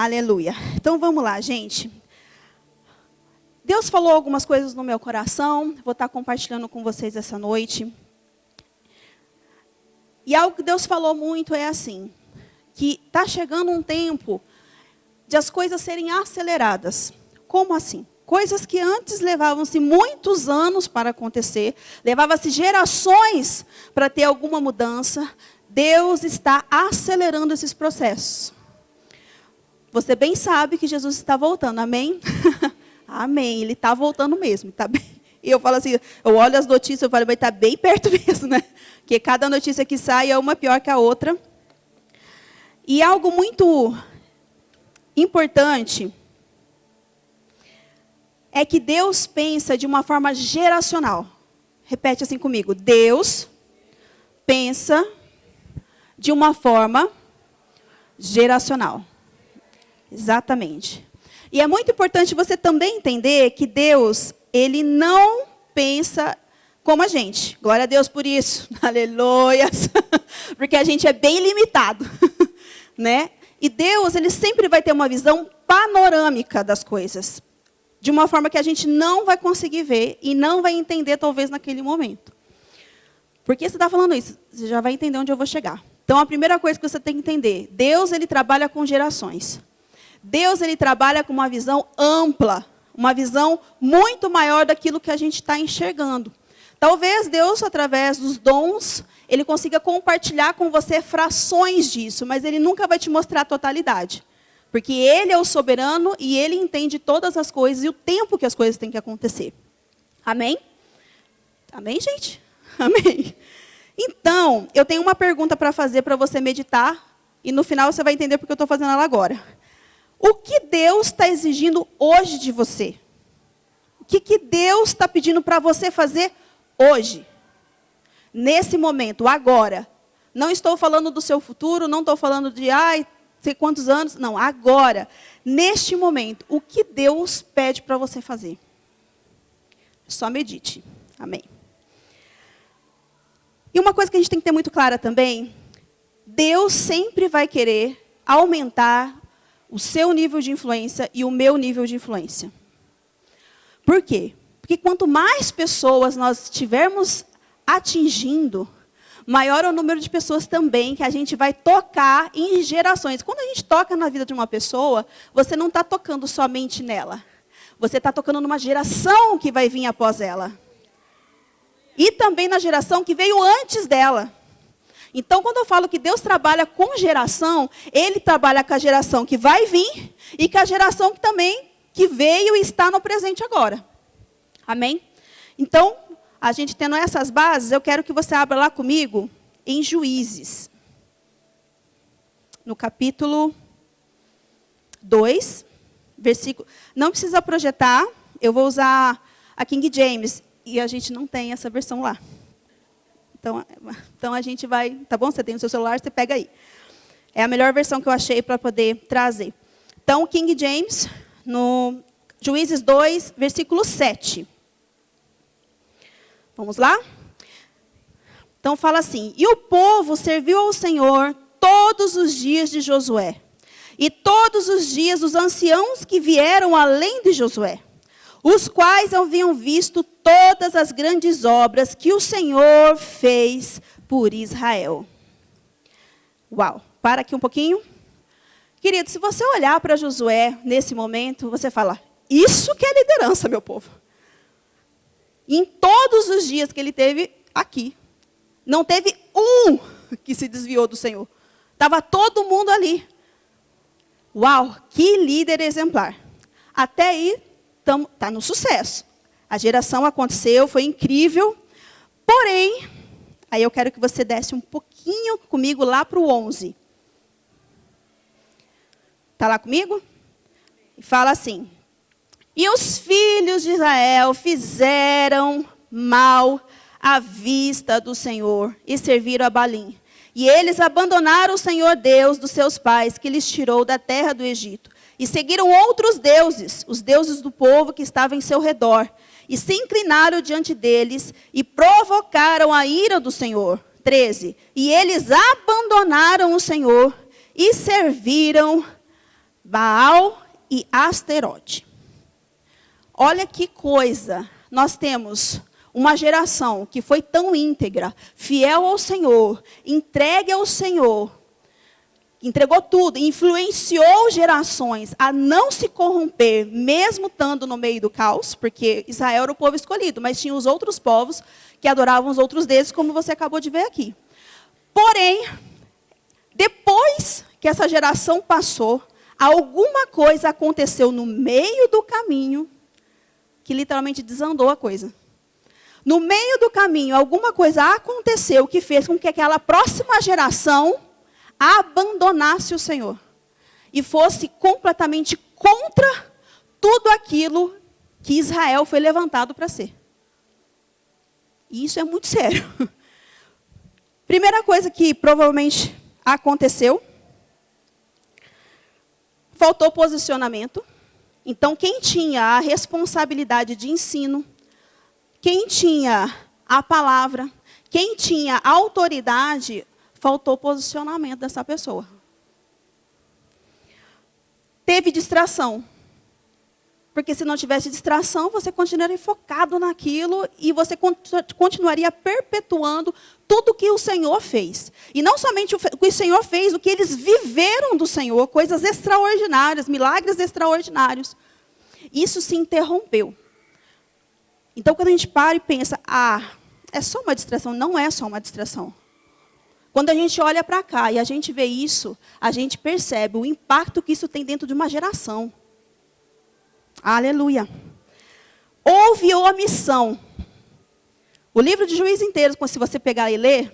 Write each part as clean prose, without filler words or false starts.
Aleluia. Então vamos lá, gente. Deus falou algumas coisas no meu coração. Vou estar compartilhando com vocês essa noite. E algo que Deus falou muito é assim, que está chegando um tempo de as coisas serem aceleradas. Como assim? Coisas que antes levavam-se muitos anos para acontecer, levava-se gerações para ter alguma mudança. Deus está acelerando esses processos. Você bem sabe que Jesus está voltando, amém? Amém, ele está voltando mesmo, tá bem? E eu falo assim, eu olho as notícias, eu falo, mas está bem perto mesmo, né? Porque cada notícia que sai é uma pior que a outra. E algo muito importante é que Deus pensa de uma forma geracional. Repete assim comigo. Deus pensa de uma forma geracional. Exatamente. E é muito importante você também entender que Deus, ele não pensa como a gente. Glória a Deus por isso. Aleluia. Porque a gente é bem limitado, né? E Deus, ele sempre vai ter uma visão panorâmica das coisas. De uma forma que a gente não vai conseguir ver e não vai entender, talvez, naquele momento. Por que você está falando isso? Você já vai entender onde eu vou chegar. Então, a primeira coisa que você tem que entender. Deus, ele trabalha com gerações. Deus, ele trabalha com uma visão ampla. Uma visão muito maior daquilo que a gente está enxergando. Talvez Deus, através dos dons, ele consiga compartilhar com você frações disso. Mas ele nunca vai te mostrar a totalidade. Porque ele é o soberano e ele entende todas as coisas e o tempo que as coisas têm que acontecer. Amém? Amém, gente? Amém. Então, eu tenho uma pergunta para fazer para você meditar. E no final você vai entender porque eu estou fazendo ela agora. O que Deus está exigindo hoje de você? O que Deus está pedindo para você fazer hoje? Nesse momento, agora. Não estou falando do seu futuro, não estou falando de, sei quantos anos. Não, agora. Neste momento, o que Deus pede para você fazer? Só medite. Amém. E uma coisa que a gente tem que ter muito clara também, Deus sempre vai querer aumentar o seu nível de influência e o meu nível de influência. Por quê? Porque quanto mais pessoas nós estivermos atingindo, maior é o número de pessoas também que a gente vai tocar em gerações. Quando a gente toca na vida de uma pessoa, você não está tocando somente nela. Você está tocando numa geração que vai vir após ela. E também na geração que veio antes dela. Então, quando eu falo que Deus trabalha com geração, ele trabalha com a geração que vai vir e com a geração que também que veio e está no presente agora. Amém? Então, a gente tendo essas bases, eu quero que você abra lá comigo em Juízes. No capítulo 2, versículo... Não precisa projetar, eu vou usar a King James. E a gente não tem essa versão lá. Então a gente vai... Tá bom? Você tem no seu celular, você pega aí. É a melhor versão que eu achei para poder trazer. Então, King James, no Juízes 2, versículo 7. Vamos lá? Então fala assim: E o povo serviu ao Senhor todos os dias de Josué, e todos os dias dos anciãos que vieram além de Josué, os quais haviam visto todas as grandes obras que o Senhor fez por Israel. Uau, para aqui um pouquinho. Querido, se você olhar para Josué nesse momento, você fala, isso que é liderança, meu povo. Em todos os dias que ele teve aqui, não teve um que se desviou do Senhor. Estava todo mundo ali. Uau, que líder exemplar. Até aí, está no sucesso. A geração aconteceu, foi incrível. Porém, aí eu quero que você desse um pouquinho comigo lá para o 11. Está lá comigo? E fala assim: E os filhos de Israel fizeram mal à vista do Senhor e serviram a Balim. E eles abandonaram o Senhor Deus dos seus pais, que lhes tirou da terra do Egito. E seguiram outros deuses, os deuses do povo que estavam em seu redor. E se inclinaram diante deles e provocaram a ira do Senhor. 13. E eles abandonaram o Senhor e serviram Baal e Asterote. Olha que coisa. Nós temos uma geração que foi tão íntegra, fiel ao Senhor, entregue ao Senhor, entregou tudo, influenciou gerações a não se corromper, mesmo estando no meio do caos, porque Israel era o povo escolhido, mas tinha os outros povos que adoravam os outros deuses, como você acabou de ver aqui. Porém, depois que essa geração passou, alguma coisa aconteceu no meio do caminho, que literalmente desandou a coisa. No meio do caminho, alguma coisa aconteceu que fez com que aquela próxima geração abandonasse o Senhor e fosse completamente contra tudo aquilo que Israel foi levantado para ser. E isso é muito sério. Primeira coisa que provavelmente aconteceu, faltou posicionamento. Então, quem tinha a responsabilidade de ensino, quem tinha a palavra, quem tinha a autoridade, faltou posicionamento dessa pessoa. Teve distração. Porque se não tivesse distração, você continuaria focado naquilo e você continuaria perpetuando tudo o que o Senhor fez. E não somente o que o Senhor fez, o que eles viveram do Senhor, coisas extraordinárias, milagres extraordinários. Isso se interrompeu. Então, quando a gente para e pensa, é só uma distração, não é só uma distração. Quando a gente olha para cá e a gente vê isso, a gente percebe o impacto que isso tem dentro de uma geração. Aleluia. Houve omissão. O livro de Juízes inteiro, se você pegar e ler,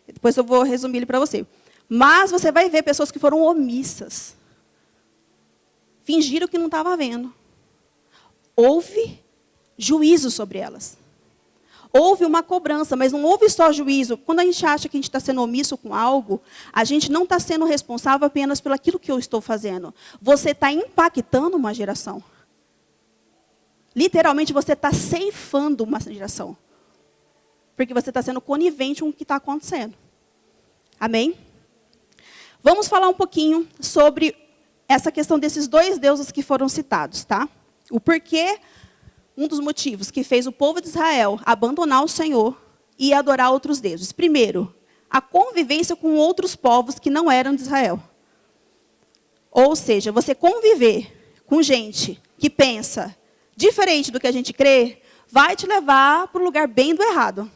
depois eu vou resumir ele para você. Mas você vai ver pessoas que foram omissas. Fingiram que não estava vendo. Houve juízo sobre elas. Houve uma cobrança, mas não houve só juízo. Quando a gente acha que a gente está sendo omisso com algo, a gente não está sendo responsável apenas pelo aquilo que eu estou fazendo. Você está impactando uma geração. Literalmente, você está ceifando uma geração. Porque você está sendo conivente com o que está acontecendo. Amém? Vamos falar um pouquinho sobre essa questão desses dois deuses que foram citados, tá? O porquê, um dos motivos que fez o povo de Israel abandonar o Senhor e adorar outros deuses. Primeiro, a convivência com outros povos que não eram de Israel. Ou seja, você conviver com gente que pensa diferente do que a gente crê, vai te levar para o lugar bem do errado.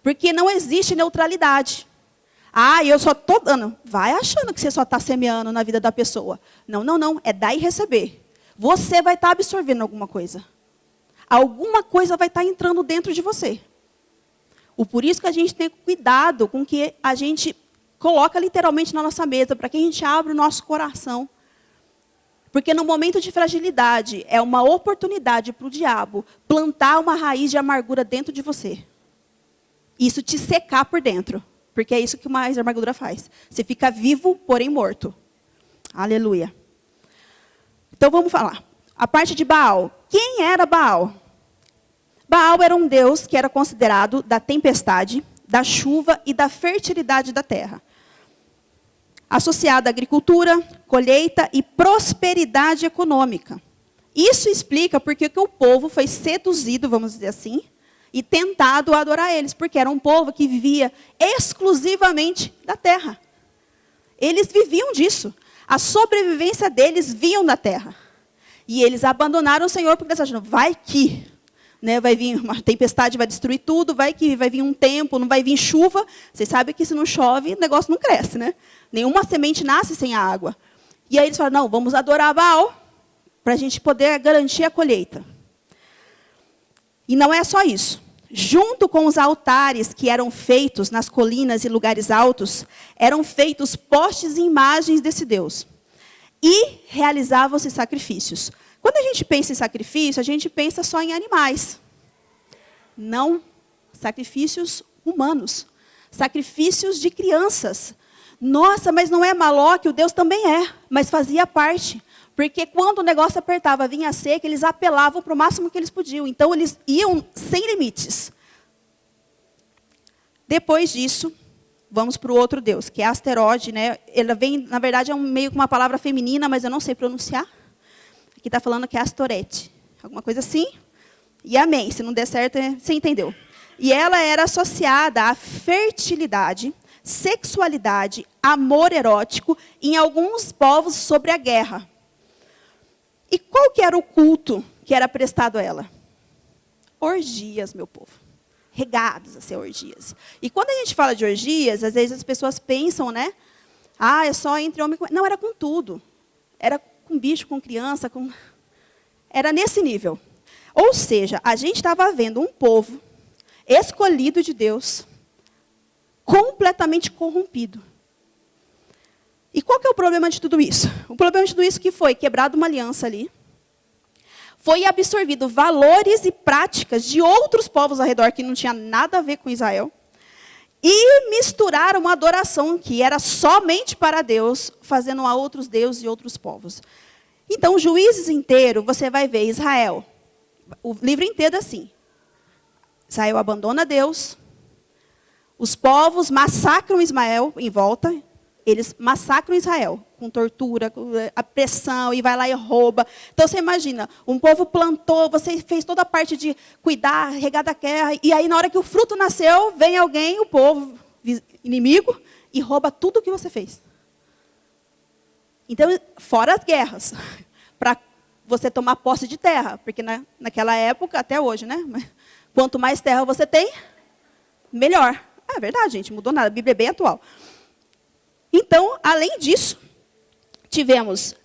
Porque não existe neutralidade. Eu só estou dando. Vai achando que você só está semeando na vida da pessoa. Não, não, não. É dar e receber. Você vai estar absorvendo alguma coisa. Alguma coisa vai estar entrando dentro de você. Por isso que a gente tem cuidado com o que a gente coloca literalmente na nossa mesa, para que a gente abra o nosso coração. Porque no momento de fragilidade, é uma oportunidade para o diabo plantar uma raiz de amargura dentro de você. Isso te secar por dentro. Porque é isso que uma raiz de amargura faz. Você fica vivo, porém morto. Aleluia. Então vamos falar. A parte de Baal. Quem era Baal? Baal era um deus que era considerado da tempestade, da chuva e da fertilidade da terra. Associado à agricultura, colheita e prosperidade econômica. Isso explica porque que o povo foi seduzido, vamos dizer assim, e tentado a adorar eles, porque era um povo que vivia exclusivamente da terra. Eles viviam disso. A sobrevivência deles vinha da terra. E eles abandonaram o Senhor porque eles acharam, vai que, né, vai vir uma tempestade, vai destruir tudo, vai que vai vir um tempo, não vai vir chuva. Vocês sabem que se não chove, o negócio não cresce, né? Nenhuma semente nasce sem a água. E aí eles falaram, não, vamos adorar Baal, para a gente poder garantir a colheita. E não é só isso. Junto com os altares que eram feitos nas colinas e lugares altos, eram feitos postes e imagens desse Deus. E realizavam-se sacrifícios. Quando a gente pensa em sacrifício, a gente pensa só em animais. Não, sacrifícios humanos. Sacrifícios de crianças. Nossa, mas não é Moloque, o Deus também é, mas fazia parte. Porque quando o negócio apertava, vinha seca, eles apelavam para o máximo que eles podiam. Então, eles iam sem limites. Depois disso, vamos para o outro Deus, que é Asteroide, né? Ela vem, na verdade, é meio que uma palavra feminina, mas eu não sei pronunciar. Aqui está falando que é Astorete, alguma coisa assim. E amém, se não der certo, você entendeu. E ela era associada à fertilidade, sexualidade, amor erótico, em alguns povos sobre a guerra. E qual que era o culto que era prestado a ela? Orgias, meu povo. Regados a ser orgias. E quando a gente fala de orgias, às vezes as pessoas pensam, né? Ah, é só entre homem e mulher. Não, era com tudo. Era com bicho, com criança, com... Era nesse nível. Ou seja, a gente estava vendo um povo escolhido de Deus, completamente corrompido. E qual que é o problema de tudo isso? O problema de tudo isso que foi quebrada uma aliança ali, foi absorvido valores e práticas de outros povos ao redor que não tinha nada a ver com Israel, e misturaram uma adoração que era somente para Deus, fazendo a outros deuses e outros povos. Então, Juízes inteiro, você vai ver Israel, o livro inteiro é assim. Israel abandona Deus, os povos massacram Ismael em volta, eles massacram Israel, com tortura, com a pressão, e vai lá e rouba. Então, você imagina, um povo plantou, você fez toda a parte de cuidar, regar da terra, e aí, na hora que o fruto nasceu, vem alguém, o povo inimigo, e rouba tudo o que você fez. Então, fora as guerras, para você tomar posse de terra, porque naquela época, até hoje, né? Quanto mais terra você tem, melhor. É verdade, gente, mudou nada, a Bíblia é bem atual. Então, além disso, tivemos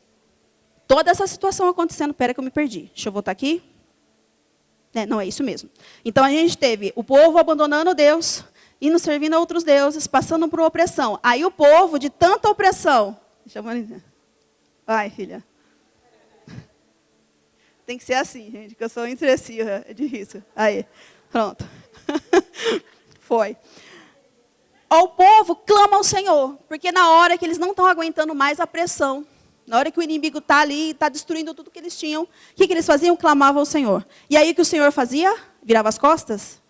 toda essa situação acontecendo. Espera que eu me perdi. Deixa eu voltar aqui. Não, é isso mesmo. Então, a gente teve o povo abandonando Deus, indo servindo a outros deuses, passando por opressão. Aí o povo, de tanta opressão... Deixa eu... Vai, filha. Tem que ser assim, gente, que eu sou intrecirra de risco. Aí, pronto. Foi. O povo clama ao Senhor, porque na hora que eles não estão aguentando mais a pressão, na hora que o inimigo está ali, está destruindo tudo que eles tinham, o que eles faziam? Clamavam ao Senhor. E aí o que o Senhor fazia? Virava as costas?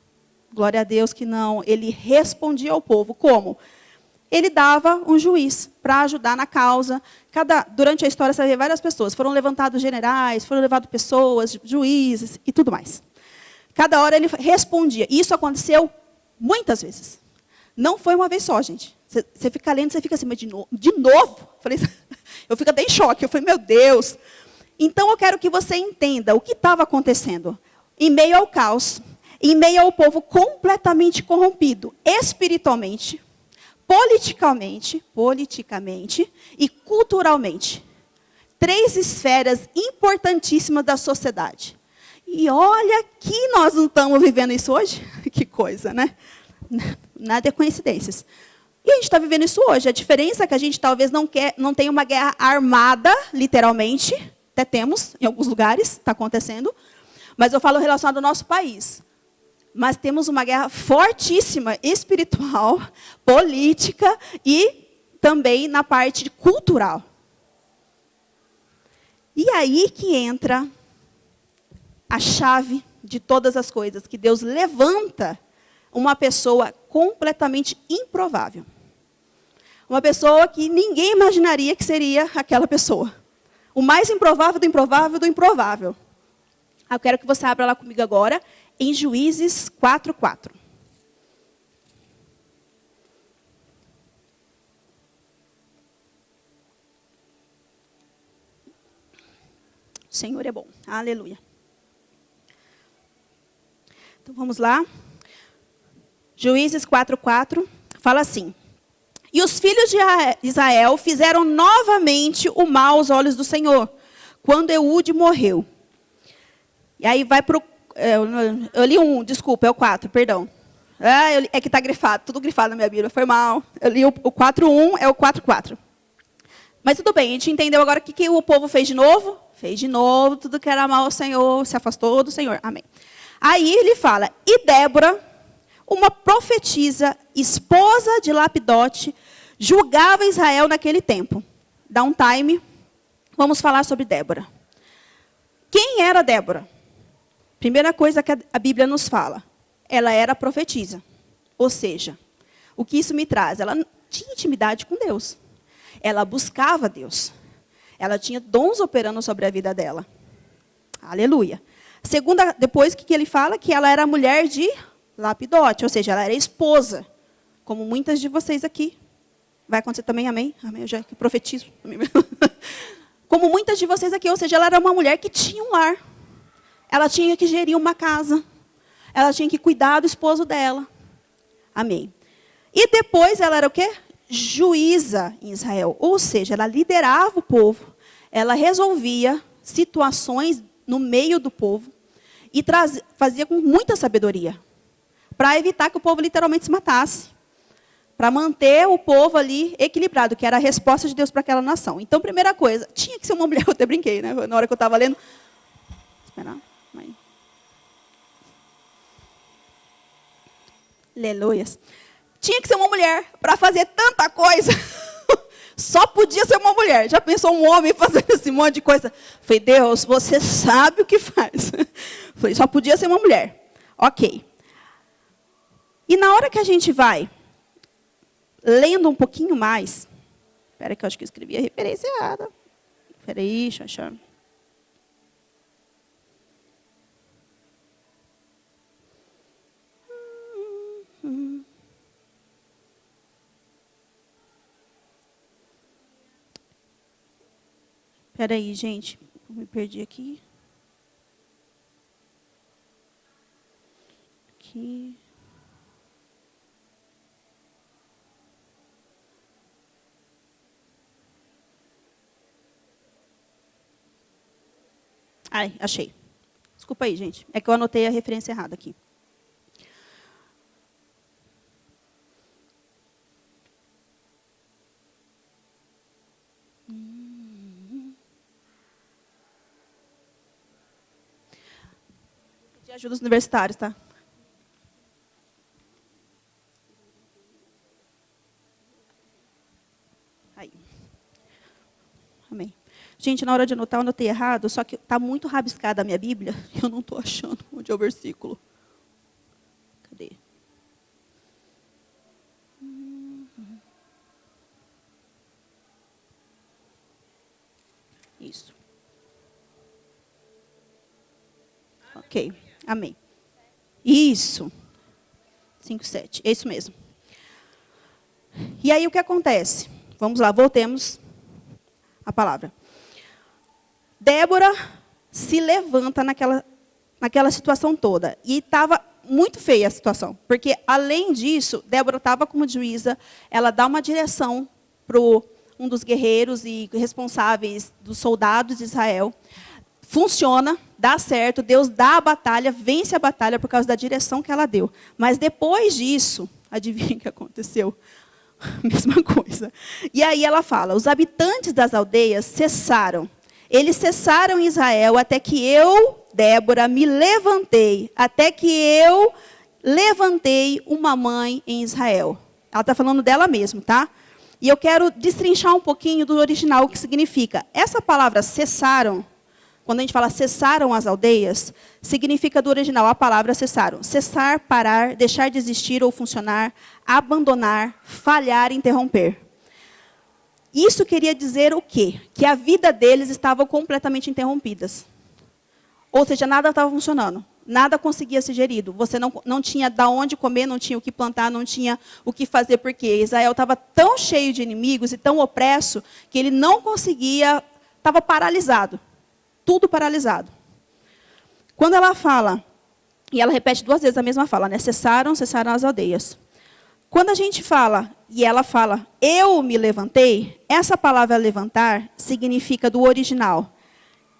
Glória a Deus que não. Ele respondia ao povo. Como? Ele dava um juiz para ajudar na causa. Durante a história, você vai ver várias pessoas. Foram levantados generais, foram levadas pessoas, juízes e tudo mais. Cada hora ele respondia. E isso aconteceu muitas vezes. Não foi uma vez só, gente. Você fica lendo, você fica assim, mas de novo? De novo? Eu fico até em choque. Eu falei, meu Deus. Então, eu quero que você entenda o que estava acontecendo. Em meio ao caos, em meio ao povo completamente corrompido, espiritualmente, politicamente e culturalmente. 3 esferas importantíssimas da sociedade. E olha que nós não estamos vivendo isso hoje. Que coisa, né? Nada é coincidências. E a gente está vivendo isso hoje. A diferença é que a gente talvez não tenha uma guerra armada, literalmente. Até temos, em alguns lugares, está acontecendo. Mas eu falo relacionado ao nosso país. Mas temos uma guerra fortíssima, espiritual, política e também na parte cultural. E aí que entra a chave de todas as coisas, que Deus levanta uma pessoa completamente improvável. Uma pessoa que ninguém imaginaria que seria aquela pessoa. O mais improvável do improvável do improvável. Eu quero que você abra lá comigo agora, em Juízes 4:4. O Senhor é bom. Aleluia. Então, vamos lá. Juízes 4:4 fala assim: E os filhos de Israel fizeram novamente o mal aos olhos do Senhor, quando Eude morreu. E aí vai para o... Eu li desculpa, é o 4, perdão. É que está grifado, tudo grifado na minha Bíblia, foi mal. Eu li o 4:1, é o 4:4. Mas tudo bem, a gente entendeu agora o que o povo fez de novo? Fez de novo, tudo que era mal ao Senhor, se afastou do Senhor. Amém. Aí ele fala, e Débora, uma profetisa, esposa de Lapidote, julgava Israel naquele tempo. Dá um time, vamos falar sobre Débora. Quem era Débora? Primeira coisa que a Bíblia nos fala, ela era profetisa. Ou seja, O que isso me traz? Ela tinha intimidade com Deus. Ela buscava Deus. Ela tinha dons operando sobre a vida dela. Aleluia. Segunda, depois o que ele fala? Que ela era mulher de Lapidote, ou seja, ela era esposa. Como muitas de vocês aqui. Vai acontecer também, amém? Amém, eu já profetizo. Amém. Como muitas de vocês aqui, ou seja, ela era uma mulher que tinha um lar. Ela tinha que gerir uma casa. Ela tinha que cuidar do esposo dela. Amém. E depois ela era o quê? Juíza em Israel. Ou seja, ela liderava o povo. Ela resolvia situações no meio do povo. E fazia com muita sabedoria. Para evitar que o povo literalmente se matasse. Para manter o povo ali equilibrado, que era a resposta de Deus para aquela nação. Então, primeira coisa, tinha que ser uma mulher, eu até brinquei, né? Na hora que eu estava lendo. Espera, mãe. Aleluias. Tinha que ser uma mulher para fazer tanta coisa. Só podia ser uma mulher. Já pensou um homem fazendo esse monte de coisa? Falei, Deus, você sabe o que faz. Falei, só podia ser uma mulher. Ok. E na hora que a gente vai lendo um pouquinho mais. Espera que eu acho que eu escrevi a referência errada. Espera aí, deixa eu achar. Espera aí, gente. Eu me perdi aqui. Aqui. Ai, achei. Desculpa aí, gente. É que eu anotei a referência errada aqui. De ajuda dos universitários, tá? Aí. Amém. Gente, na hora de anotar, eu anotei errado, só que está muito rabiscada a minha Bíblia, e eu não estou achando onde é o versículo. Cadê? Isso. Ok, amém. Isso. 5:7, é isso mesmo. E aí o que acontece? Vamos lá, voltemos à palavra. Débora se levanta naquela situação toda. E estava muito feia a situação. Porque, além disso, Débora estava como juíza. Ela dá uma direção para um dos guerreiros e responsáveis dos soldados de Israel. Funciona, dá certo. Deus dá a batalha, vence a batalha por causa da direção que ela deu. Mas depois disso, adivinha o que aconteceu? Mesma coisa. E aí ela fala, os habitantes das aldeias cessaram. Eles cessaram em Israel até que eu, Débora, me levantei. Até que eu levantei uma mãe em Israel. Ela está falando dela mesma, tá? E eu quero destrinchar um pouquinho do original, o que significa. Essa palavra cessaram, quando a gente fala cessaram as aldeias, significa do original a palavra cessaram. Cessar, parar, deixar de existir ou funcionar, abandonar, falhar, interromper. Isso queria dizer o quê? Que a vida deles estava completamente interrompidas. Ou seja, nada estava funcionando. Nada conseguia ser gerido. Você não tinha de onde comer, não tinha o que plantar, não tinha o que fazer, porque Israel estava tão cheio de inimigos e tão opresso que ele não conseguia, estava paralisado. Tudo paralisado. Quando ela fala, e ela repete 2 vezes a mesma fala, né? Cessaram as aldeias. Quando a gente fala, e ela fala, eu me levantei, essa palavra levantar significa do original,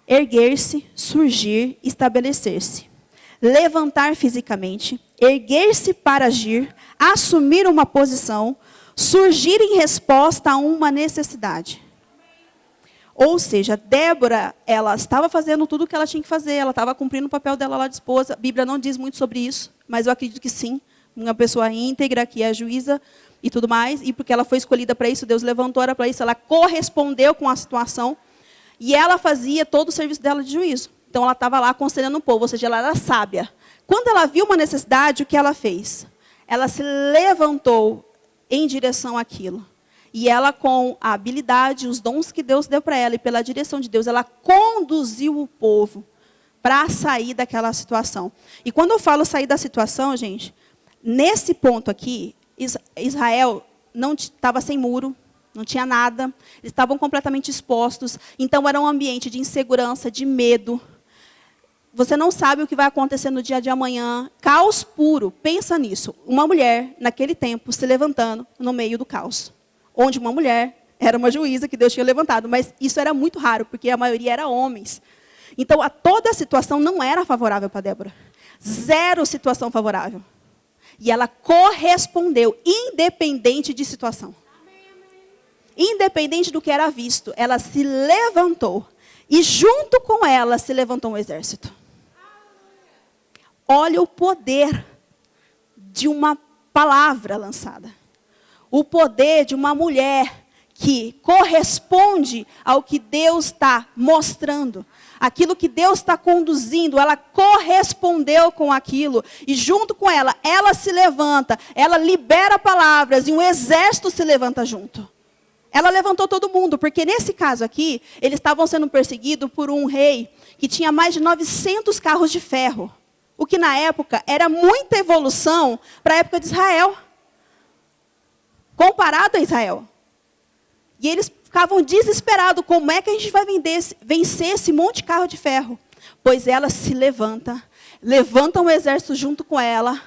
erguer-se, surgir, estabelecer-se. Levantar fisicamente, erguer-se para agir, assumir uma posição, surgir em resposta a uma necessidade. Ou seja, Débora, ela estava fazendo tudo o que ela tinha que fazer, ela estava cumprindo o papel dela lá de esposa. A Bíblia não diz muito sobre isso, mas eu acredito que sim. Uma pessoa íntegra, que é juíza e tudo mais, e porque ela foi escolhida para isso, Deus levantou ela para isso, ela correspondeu com a situação, e ela fazia todo o serviço dela de juízo. Então, ela estava lá aconselhando o povo, ou seja, ela era sábia. Quando ela viu uma necessidade, o que ela fez? Ela se levantou em direção àquilo. E ela, com a habilidade, os dons que Deus deu para ela e pela direção de Deus, ela conduziu o povo para sair daquela situação. E quando eu falo sair da situação, gente, nesse ponto aqui, Israel não estava sem muro, não tinha nada, eles estavam completamente expostos, então era um ambiente de insegurança, de medo. Você não sabe o que vai acontecer no dia de amanhã, caos puro. Pensa nisso, uma mulher, naquele tempo, se levantando no meio do caos, onde uma mulher era uma juíza que Deus tinha levantado, mas isso era muito raro, porque a maioria era homens. Então, toda a situação não era favorável para Débora. Zero situação favorável. E ela correspondeu, independente de situação. Independente do que era visto, ela se levantou. E junto com ela se levantou um exército. Olha o poder de uma palavra lançada. O poder de uma mulher que corresponde ao que Deus está mostrando. Aquilo que Deus está conduzindo, ela correspondeu com aquilo. E junto com ela, ela se levanta, ela libera palavras e um exército se levanta junto. Ela levantou todo mundo, porque nesse caso aqui, eles estavam sendo perseguidos por um rei que tinha mais de 900 carros de ferro. O que na época era muita evolução para a época de Israel. Comparado a Israel. E eles ficavam desesperados, como é que a gente vai vencer esse monte de carro de ferro? Pois ela se levanta um exército junto com ela,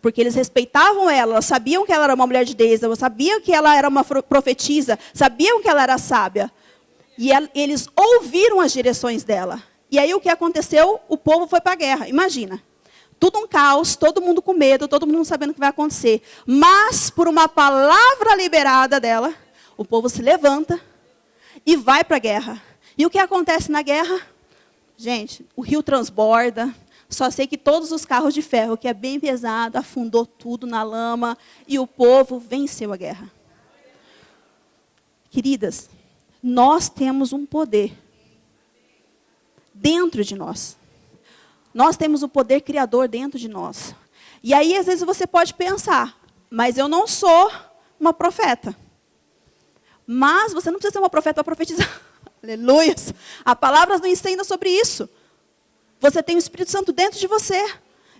porque eles respeitavam ela, sabiam que ela era uma mulher de Deus, sabiam que ela era uma profetisa, sabiam que ela era sábia. E eles ouviram as direções dela. E aí o que aconteceu? O povo foi para a guerra, imagina. Tudo um caos, todo mundo com medo, todo mundo sabendo o que vai acontecer. Mas, por uma palavra liberada dela, o povo se levanta e vai para a guerra. E o que acontece na guerra? Gente, o rio transborda. Só sei que todos os carros de ferro, que é bem pesado, afundou tudo na lama. E o povo venceu a guerra. Queridas, nós temos um poder dentro de nós. Nós temos o poder criador dentro de nós. E aí, às vezes, você pode pensar, mas eu não sou uma profeta. Mas você não precisa ser uma profeta para profetizar. Aleluia. A palavra nos ensina sobre isso. Você tem o Espírito Santo dentro de você.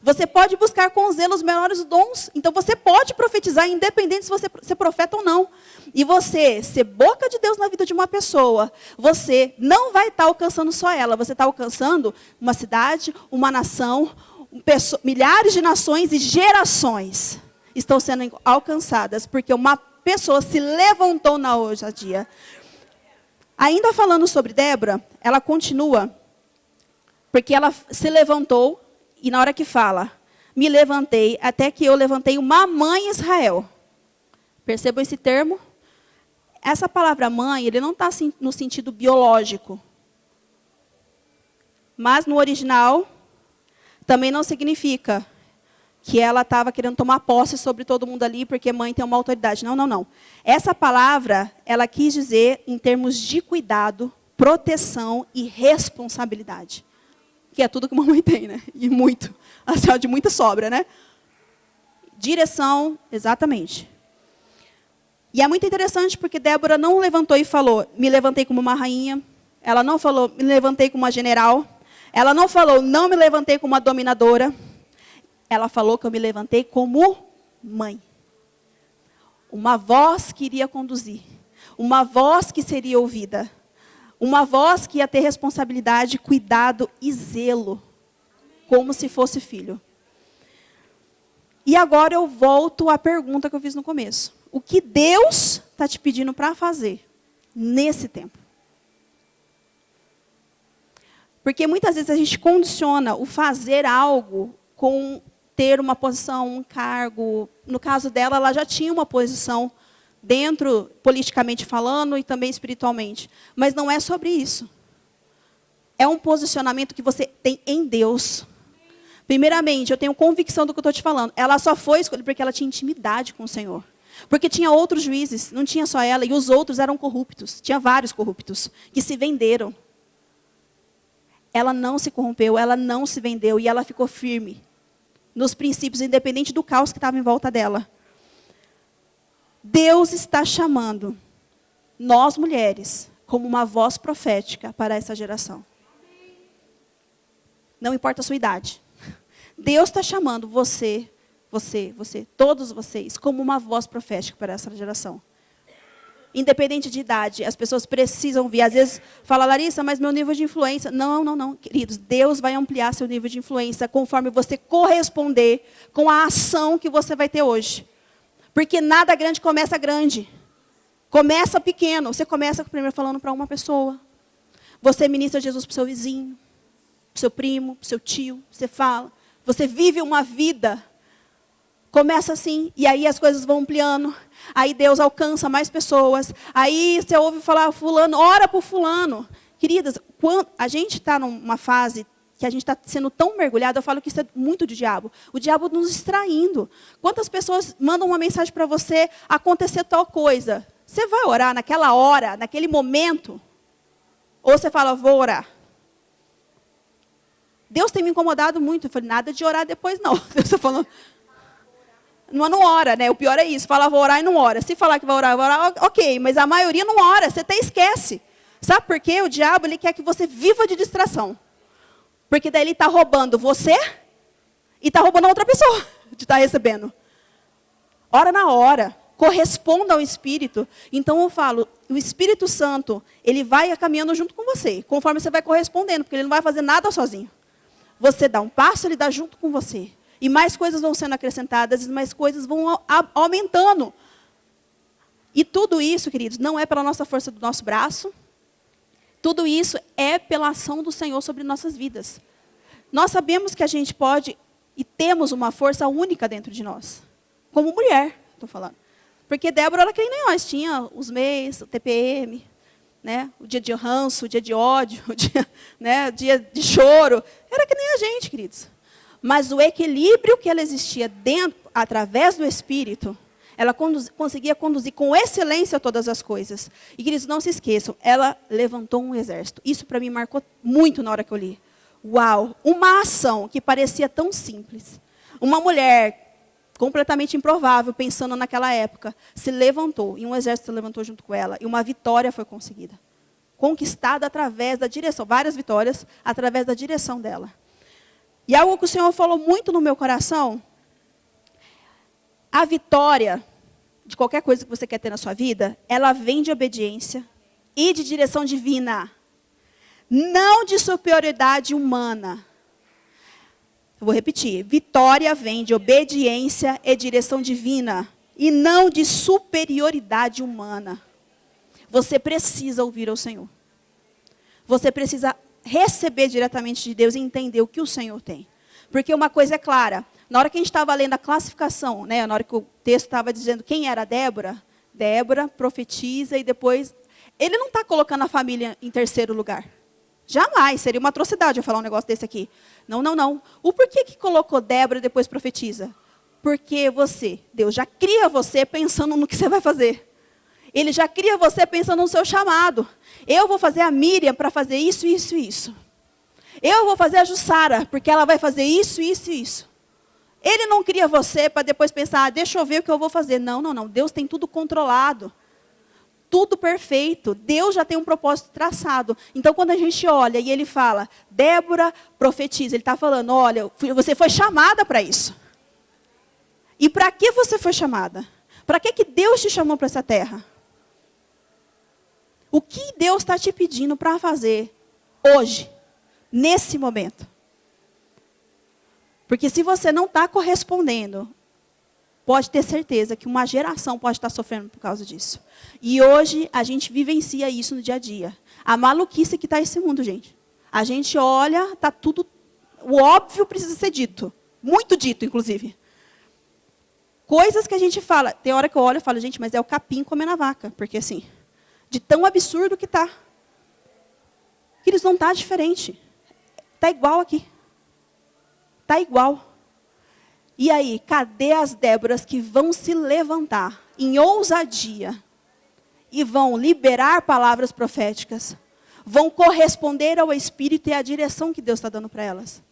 Você pode buscar com zelo os melhores dons. Então você pode profetizar, independente se você ser profeta ou não. E você ser boca de Deus na vida de uma pessoa, você não vai estar alcançando só ela. Você está alcançando uma cidade, uma nação, milhares de nações e gerações estão sendo alcançadas. Porque uma pessoa se levantou na ousadia. Ainda falando sobre Débora, ela continua, porque ela se levantou, e na hora que fala, me levantei, até que eu levantei uma mãe em Israel. Percebam esse termo? Essa palavra mãe, ele não está no sentido biológico. Mas no original, também não significa que ela estava querendo tomar posse sobre todo mundo ali, porque mãe tem uma autoridade. Não, não, não. Essa palavra, ela quis dizer em termos de cuidado, proteção e responsabilidade. Que é tudo que uma mãe tem, né? E muito. Assim, de muita sobra, né? Direção, exatamente. E é muito interessante porque Débora não levantou e falou, me levantei como uma rainha. Ela não falou, me levantei como uma general. Ela não falou, não me levantei como uma dominadora. Ela falou que eu me levantei como mãe. Uma voz que iria conduzir. Uma voz que seria ouvida. Uma voz que ia ter responsabilidade, cuidado e zelo. Como se fosse filho. E agora eu volto à pergunta que eu fiz no começo. O que Deus está te pedindo para fazer nesse tempo? Porque muitas vezes a gente condiciona o fazer algo com ter uma posição, um cargo. No caso dela, ela já tinha uma posição dentro, politicamente falando, e também espiritualmente. Mas não é sobre isso. É um posicionamento que você tem em Deus. Primeiramente, eu tenho convicção do que eu estou te falando. Ela só foi escolhida porque ela tinha intimidade com o Senhor. Porque tinha outros juízes, não tinha só ela, e os outros eram corruptos. Tinha vários corruptos, que se venderam. Ela não se corrompeu, ela não se vendeu, e ela ficou firme nos princípios, independente do caos que estava em volta dela. Deus está chamando nós mulheres como uma voz profética para essa geração. Não importa a sua idade. Deus está chamando você, todos vocês, como uma voz profética para essa geração. Independente de idade, as pessoas precisam vir. Às vezes fala, Larissa, mas meu nível de influência... Não, queridos. Deus vai ampliar seu nível de influência conforme você corresponder com a ação que você vai ter hoje. Porque nada grande começa grande. Começa pequeno. Você começa primeiro falando para uma pessoa. Você ministra Jesus para o seu vizinho, para o seu primo, para o seu tio. Você fala. Você vive uma vida. Começa assim, e aí as coisas vão ampliando. Aí Deus alcança mais pessoas. Aí você ouve falar, fulano, ora por fulano. Queridas, a gente está numa fase que a gente está sendo tão mergulhado, eu falo que isso é muito do diabo. O diabo nos distraindo. Quantas pessoas mandam uma mensagem para você, acontecer tal coisa? Você vai orar naquela hora, naquele momento? Ou você fala, vou orar? Deus tem me incomodado muito. Eu falei, nada de orar depois não. Deus está falando... Não ora, né? O pior é isso. Fala, vou orar e não ora. Se falar que vai orar, ok. Mas a maioria não ora. Você até esquece. Sabe por quê? O diabo ele quer que você viva de distração. Porque daí ele está roubando você e está roubando a outra pessoa de estar recebendo. Ora na hora. Corresponda ao Espírito. Então eu falo, o Espírito Santo, ele vai caminhando junto com você. Conforme você vai correspondendo. Porque ele não vai fazer nada sozinho. Você dá um passo, ele dá junto com você. E mais coisas vão sendo acrescentadas, e mais coisas vão aumentando. E tudo isso, queridos, não é pela nossa força do nosso braço. Tudo isso é pela ação do Senhor sobre nossas vidas. Nós sabemos que a gente pode e temos uma força única dentro de nós. Como mulher, estou falando. Porque Débora, ela que nem nós, tinha os MEIs, o TPM, né? O dia de ranço, o dia de ódio, o dia de choro. Era que nem a gente, queridos. Mas o equilíbrio que ela existia dentro, através do Espírito, ela conseguia conduzir com excelência todas as coisas. E, queridos, não se esqueçam, ela levantou um exército. Isso, para mim, marcou muito na hora que eu li. Uau! Uma ação que parecia tão simples. Uma mulher completamente improvável, pensando naquela época, se levantou. E um exército se levantou junto com ela. E uma vitória foi conseguida. Conquistada através da direção. Várias vitórias, através da direção dela. E algo que o Senhor falou muito no meu coração, a vitória de qualquer coisa que você quer ter na sua vida, ela vem de obediência e de direção divina, não de superioridade humana. Eu vou repetir, vitória vem de obediência e direção divina, e não de superioridade humana. Você precisa ouvir ao Senhor. Você precisa receber diretamente de Deus e entender o que o Senhor tem. Porque uma coisa é clara, na hora que a gente estava lendo a classificação, né, na hora que o texto estava dizendo quem era Débora, Débora profetiza e depois... Ele não está colocando a família em terceiro lugar. Jamais, seria uma atrocidade eu falar um negócio desse aqui. Não. O porquê que colocou Débora e depois profetiza? Porque Deus já cria você pensando no que você vai fazer. Ele já cria você pensando no seu chamado. Eu vou fazer a Miriam para fazer isso, isso e isso. Eu vou fazer a Jussara, porque ela vai fazer isso, isso e isso. Ele não cria você para depois pensar, deixa eu ver o que eu vou fazer. Não. Deus tem tudo controlado. Tudo perfeito. Deus já tem um propósito traçado. Então, quando a gente olha e ele fala, Débora profetiza, ele está falando, olha, você foi chamada para isso. E para que você foi chamada? Para que Deus te chamou para essa terra? O que Deus está te pedindo para fazer hoje, nesse momento? Porque se você não está correspondendo, pode ter certeza que uma geração pode estar sofrendo por causa disso. E hoje a gente vivencia isso no dia a dia. A maluquice que está esse mundo, gente. A gente olha, está tudo... O óbvio precisa ser dito. Muito dito, inclusive. Coisas que a gente fala. Tem hora que eu olho e falo, gente, mas é o capim comendo a vaca. Porque assim... De tão absurdo que está. Que eles não está diferente. Está igual aqui. Está igual. E aí, cadê as Déboras que vão se levantar em ousadia e vão liberar palavras proféticas? Vão corresponder ao Espírito e à direção que Deus está dando para elas.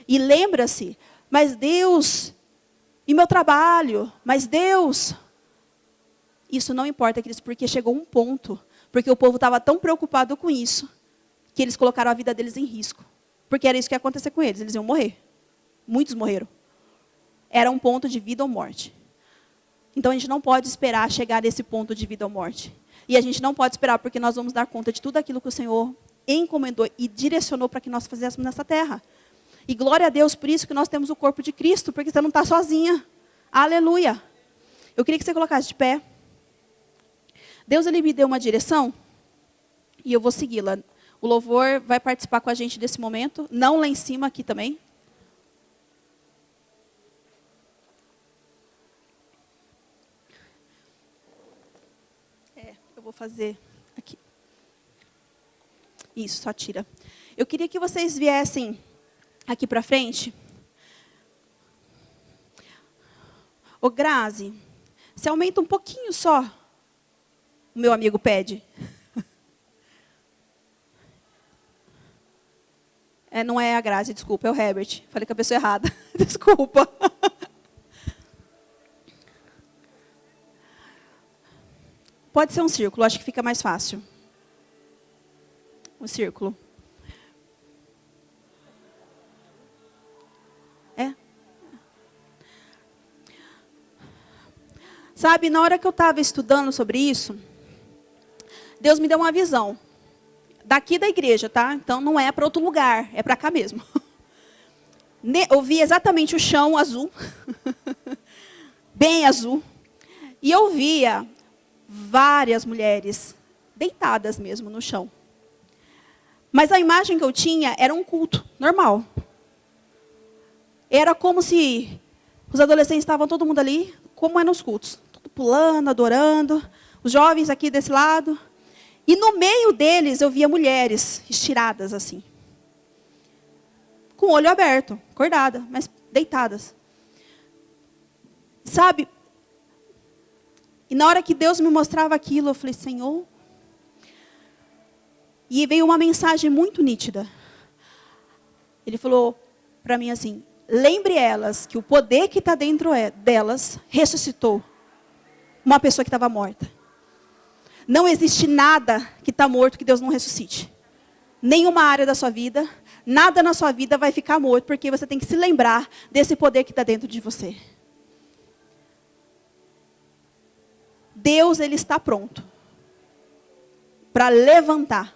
E lembra-se, mas Deus, e meu trabalho, mas Deus... Isso não importa, queridos, porque chegou um ponto, porque o povo estava tão preocupado com isso, que eles colocaram a vida deles em risco. Porque era isso que ia acontecer com eles, eles iam morrer. Muitos morreram. Era um ponto de vida ou morte. Então a gente não pode esperar chegar nesse ponto de vida ou morte. E a gente não pode esperar, porque nós vamos dar conta de tudo aquilo que o Senhor encomendou e direcionou para que nós fizéssemos nessa terra. E glória a Deus por isso que nós temos o corpo de Cristo, porque você não está sozinha. Aleluia. Eu queria que você colocasse de pé. Deus, Ele me deu uma direção e eu vou segui-la. O louvor vai participar com a gente desse momento, não lá em cima, aqui também. Eu vou fazer aqui. Isso, só tira. Eu queria que vocês viessem aqui para frente. Ô Grazi, você aumenta um pouquinho só. O meu amigo pede. Não é a Grazi, desculpa, é o Herbert. Falei com a pessoa errada. Desculpa. Pode ser um círculo, acho que fica mais fácil. Um círculo. Sabe, na hora que eu estava estudando sobre isso, Deus me deu uma visão. Daqui da igreja, tá? Então não é para outro lugar, é para cá mesmo. Eu vi exatamente o chão azul. Bem azul. E eu via várias mulheres deitadas mesmo no chão. Mas a imagem que eu tinha era um culto normal. Era como se os adolescentes estavam todo mundo ali, como é nos cultos. Tudo pulando, adorando. Os jovens aqui desse lado. E no meio deles eu via mulheres estiradas assim. Com o olho aberto, acordada, mas deitadas. Sabe? E na hora que Deus me mostrava aquilo, eu falei, Senhor. E veio uma mensagem muito nítida. Ele falou para mim assim, lembre elas que o poder que está dentro delas ressuscitou uma pessoa que estava morta. Não existe nada que está morto que Deus não ressuscite. Nenhuma área da sua vida, nada na sua vida vai ficar morto, porque você tem que se lembrar desse poder que está dentro de você. Deus, Ele está pronto para levantar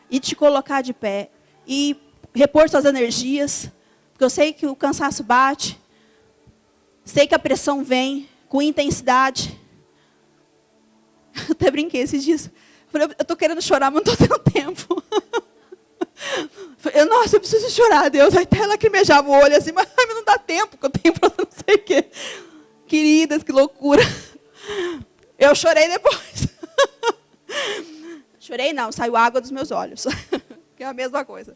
e te colocar de pé e repor suas energias, porque eu sei que o cansaço bate, sei que a pressão vem com intensidade. Eu até brinquei esses dias. Falei, eu estou querendo chorar, mas não estou tendo tempo. Nossa, eu preciso chorar, Deus. Aí até lacrimejava o olho assim, mas não dá tempo, que eu tenho para não sei o quê. Queridas, que loucura. Eu chorei depois. Chorei não, saiu água dos meus olhos. Que é a mesma coisa.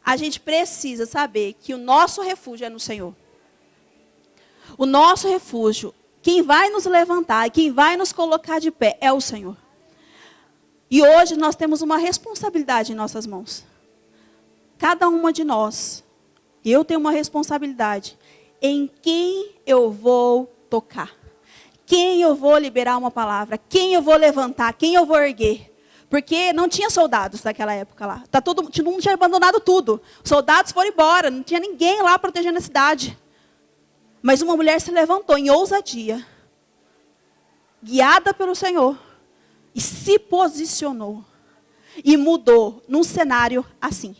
A gente precisa saber que o nosso refúgio é no Senhor. O nosso refúgio, quem vai nos levantar e quem vai nos colocar de pé é o Senhor. E hoje nós temos uma responsabilidade em nossas mãos. Cada uma de nós, eu tenho uma responsabilidade em quem eu vou tocar. Quem eu vou liberar uma palavra, quem eu vou levantar, quem eu vou erguer. Porque não tinha soldados naquela época lá. Todo mundo tinha abandonado tudo. Os soldados foram embora, não tinha ninguém lá protegendo a cidade. Mas uma mulher se levantou em ousadia, guiada pelo Senhor, e se posicionou. E mudou num cenário assim.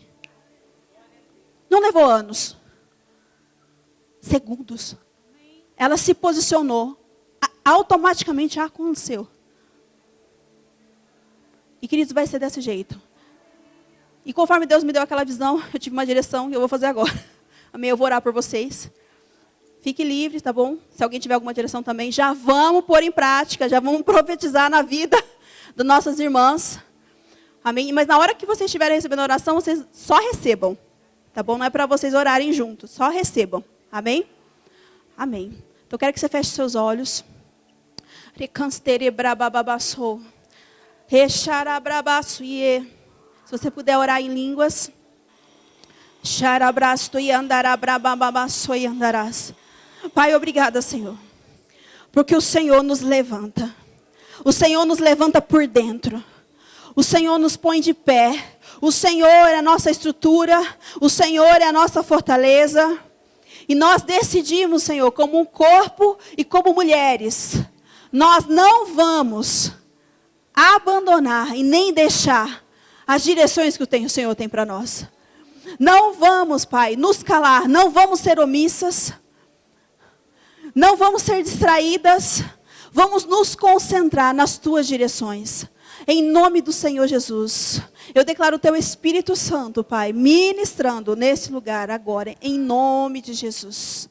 Não levou anos. Segundos. Ela se posicionou. Automaticamente aconteceu. E, queridos, vai ser desse jeito. E conforme Deus me deu aquela visão, eu tive uma direção e eu vou fazer agora. Amém? Eu vou orar por vocês. Fique livre, tá bom? Se alguém tiver alguma direção também, já vamos pôr em prática, já vamos profetizar na vida das nossas irmãs. Amém? Mas na hora que vocês estiverem recebendo a oração, vocês só recebam. Tá bom? Não é para vocês orarem juntos, só recebam. Amém? Amém. Então eu quero que você feche seus olhos. Se você puder orar em línguas. Pai, obrigada, Senhor. Porque o Senhor nos levanta. O Senhor nos levanta por dentro. O Senhor nos põe de pé. O Senhor é a nossa estrutura. O Senhor é a nossa fortaleza. E nós decidimos, Senhor, como um corpo e como mulheres, nós não vamos abandonar e nem deixar as direções que o Senhor tem para nós. Não vamos, Pai, nos calar, não vamos ser omissas, não vamos ser distraídas, vamos nos concentrar nas tuas direções. Em nome do Senhor Jesus, eu declaro o teu Espírito Santo, Pai, ministrando nesse lugar agora, em nome de Jesus.